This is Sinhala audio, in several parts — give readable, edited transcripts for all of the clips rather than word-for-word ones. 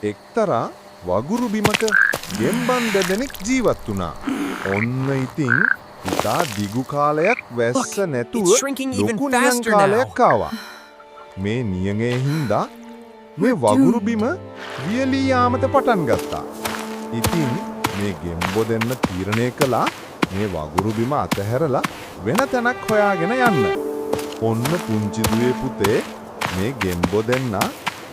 එක්තරා වගුරු බිමක ගෙම්බන් දෙදෙනෙක් ජීවත් වුණා. ඔන්න ඉතින් ඉතා දිගු කාලයක් වැස්ස නැතුව it's shrinking even ලොකු නියං faster කාලයක් ආවා. මේ නියඟේ හින්දා මේ වගුරු බිම වියලී යාමට පටන් ගත්තා. ඉතින් මේ ගෙම්බෝ දෙන්න තීරණය කළා මේ වගුරු බිම අතහැරලා වෙන තැනක් හොයාගෙන යන්න. ඔන්න පුංචි දුවේ පුතේ මේ ගෙම්බෝ දෙන්න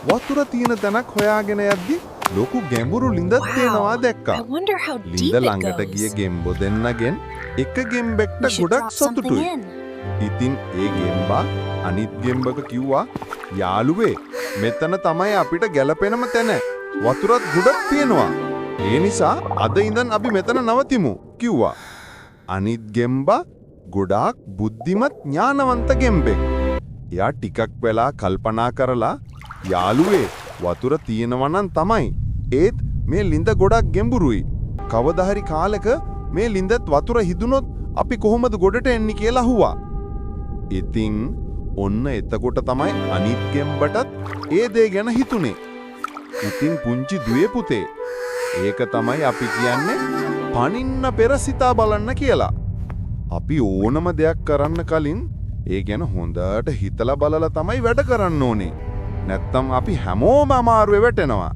වතුර තියෙන තැනක් හොයාගෙන යද්දි ලොකු ගැඹුරු ලිඳක් තියෙනවා දැක්කා. I wonder how deep ලිඳ it ළඟට ගිය goes. ගෙම්බෝ දෙන්නගෙන් එක ගෙම්බෙක්ට We should ගොඩක් drop something සතුටුයි. in. ඉතින් ඒ ගෙම්බා අනිත් ගෙම්බක කිව්වා යාළුවේ මෙතන තමයි අපිට ගැලපෙනම තැන. වතුරත් ගොඩක් තියෙනවා. ඒ නිසා අද ඉඳන් අපි මෙතන නවතිමු කිව්වා. අනිත් ගෙම්බා ගොඩාක් බුද්ධිමත් ඥානවන්ත ගෙම්බෙක්. එයා ටිකක් වෙලා කල්පනා කරලා යාළුවේ වතුර තියෙනවා නම් තමයි. ඒත් මේ ලිඳ ගොඩක් ගැඹුරුයි. කවදා හරි කාලෙක මේ ලිඳත් වතුර හිදුනොත් අපි කොහොමද ගොඩට එන්නේ කියලා අහුවා. ඉතින් ඔන්න එතකොට තමයි අනිත් ගෙම්බටත් ඒ දේ ගැන හිතුනේ. ඉතින් පුංචි දුවේ පුතේ ඒක තමයි අපි කියන්නේ පනින්න පෙර සිතා බලන්න කියලා. අපි ඕනම දෙයක් කරන්න කලින් ඒ ගැන හොඳට හිතලා බලලා තමයි වැඩ කරන්න ඕනේ. නැත්තම් අපි හැමෝම අමාරුවේ වැටෙනවා.